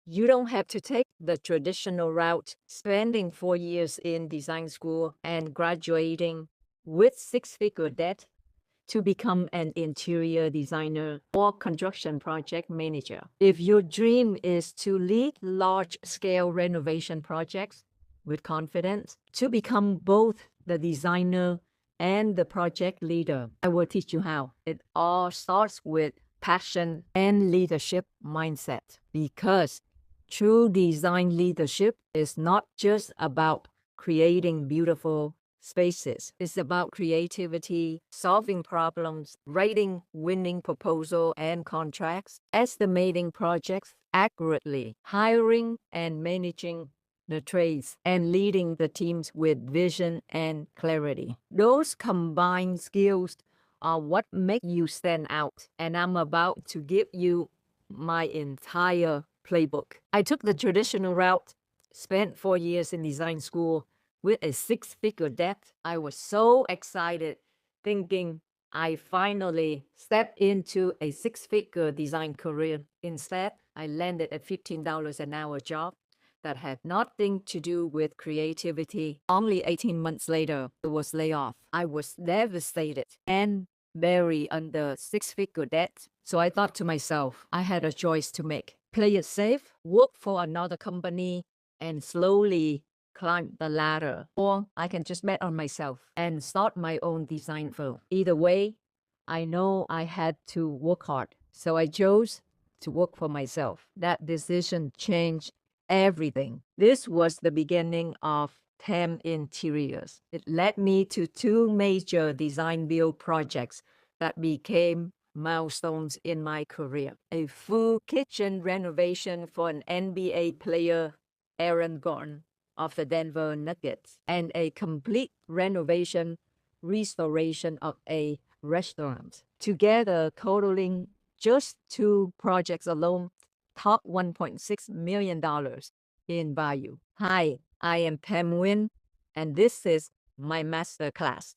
You don't have to take the traditional route, spending 4 years in design school and graduating with six-figure debt to become an interior designer or construction project manager. If your dream is to lead large-scale renovation projects with confidence, to become both the designer and the project leader, I will teach you how. It all starts with passion and leadership mindset, because true design leadership is not just about creating beautiful spaces. It's about creativity, solving problems, writing winning proposal and contracts, estimating projects accurately, hiring and managing the trades, and leading the teams with vision and clarity. Those combined skills are what make you stand out, and I'm about to give you my entire playbook. I took the traditional route, spent 4 years in design school with a six-figure debt. I was so excited, thinking I finally stepped into a six-figure design career. Instead, I landed a $15 an hour job that had nothing to do with creativity. Only 18 months later, it was laid off. I was devastated and very under six-figure debt. So I thought to myself, I had a choice to make. Play it safe, work for another company, and slowly climb the ladder. Or I can just bet on myself and start my own design firm. Either way, I know I had to work hard. So I chose to work for myself. That decision changed everything. This was the beginning of TEM Interiors. It led me to two major design build projects that became milestones in my career. A full kitchen renovation for an NBA player, Aaron Gordon, of the Denver Nuggets, and a complete restoration of a restaurant. Together, totaling just two projects alone, top $1.6 million in value. Hi, I am Pam Wynn, and this is my masterclass.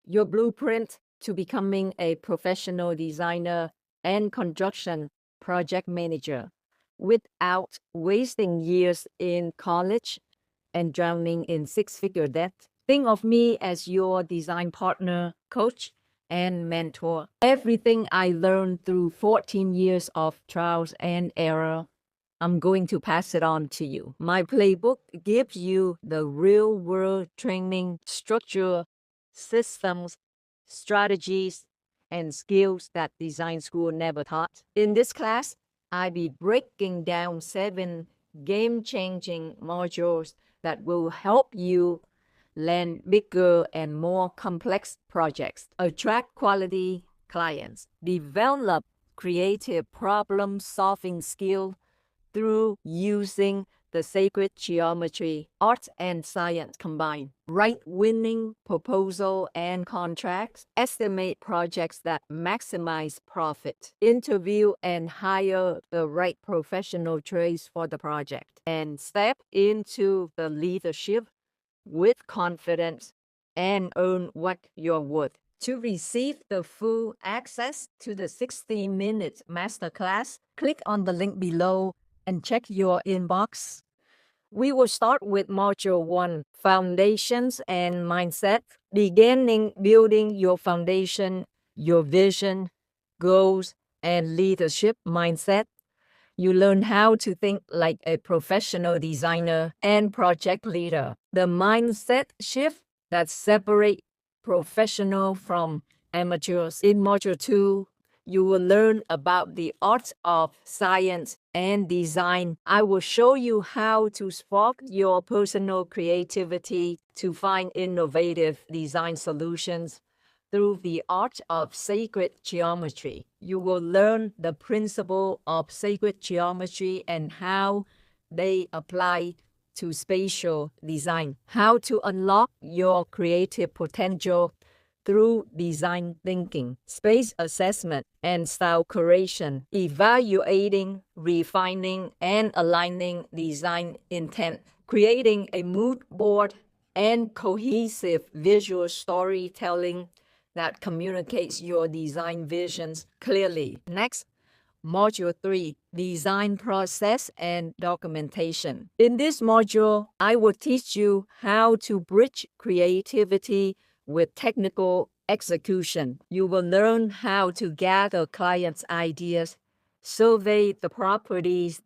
Your blueprint to becoming a professional designer and construction project manager without wasting years in college and drowning in six-figure debt. Think of me as your design partner, coach, and mentor. Everything I learned through 14 years of trials and error, I'm going to pass it on to you. My playbook gives you the real-world training structure, systems, strategies, and skills that design school never taught. In this class, I'll be breaking down 7 game-changing modules that will help you land bigger and more complex projects, attract quality clients, develop creative problem-solving skills through using the sacred geometry, art and science combined. Write winning proposal and contracts, estimate projects that maximize profit, interview and hire the right professional trades for the project, and step into the leadership with confidence and earn what you're worth. To receive the full access to the 60-minute masterclass, click on the link below and check your inbox. We will start with Module 1, Foundations and Mindset, beginning building your foundation, your vision, goals, and leadership mindset. You learn how to think like a professional designer and project leader. The mindset shift that separates professional from amateurs. In Module 2, you will learn about the art of science and design. I will show you how to spark your personal creativity to find innovative design solutions through the art of sacred geometry. You will learn the principle of sacred geometry and how they apply to spatial design, how to unlock your creative potential through design thinking, space assessment, and style curation, evaluating, refining, and aligning design intent, creating a mood board, and cohesive visual storytelling that communicates your design visions clearly. Next, Module 3, Design Process and Documentation. In this module, I will teach you how to bridge creativity with technical execution. You will learn how to gather clients' ideas, survey the properties,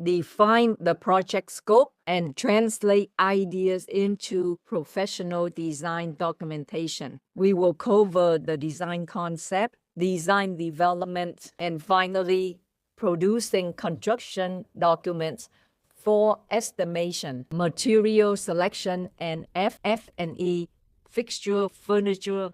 define the project scope, and translate ideas into professional design documentation. We will cover the design concept, design development, and finally, producing construction documents for estimation, material selection, and FF&E, fixture, furniture,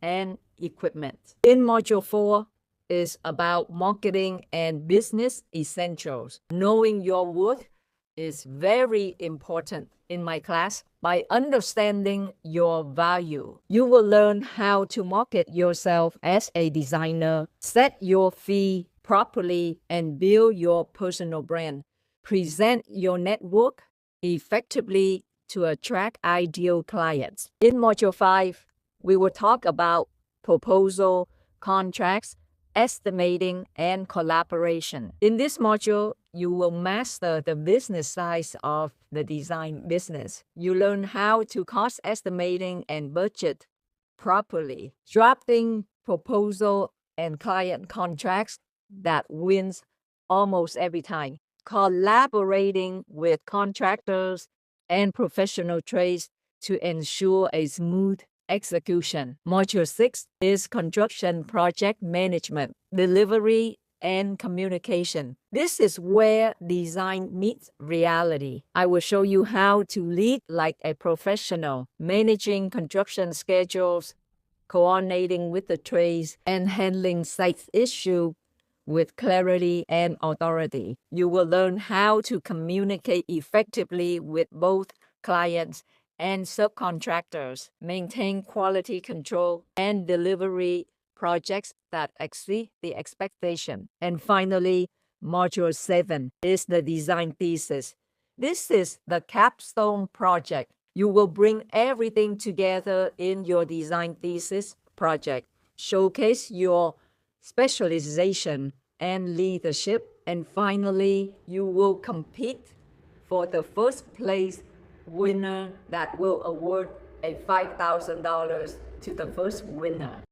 and equipment. In Module 4, is about marketing and business essentials. Knowing your worth is very important in my class. By understanding your value, you will learn how to market yourself as a designer, set your fee properly, and build your personal brand. Present your network effectively to attract ideal clients. In Module 5, we will talk about proposal, contracts, estimating, and collaboration. In this module, you will master the business side of the design business. You learn how to cost estimating and budget properly, drafting proposal and client contracts that wins almost every time, collaborating with contractors and professional trades to ensure a smooth execution. Module 6 is construction project management, delivery, and communication. This is where design meets reality. I will show you how to lead like a professional, managing construction schedules, coordinating with the trades, and handling site issues with clarity and authority. You will learn how to communicate effectively with both clients and subcontractors, maintain quality control, and delivery projects that exceed the expectation. And finally, Module 7 is the design thesis. This is the capstone project. You will bring everything together in your design thesis project, showcase your specialization and leadership, and finally, you will compete for the first place winner that will award a $5,000 to the first winner.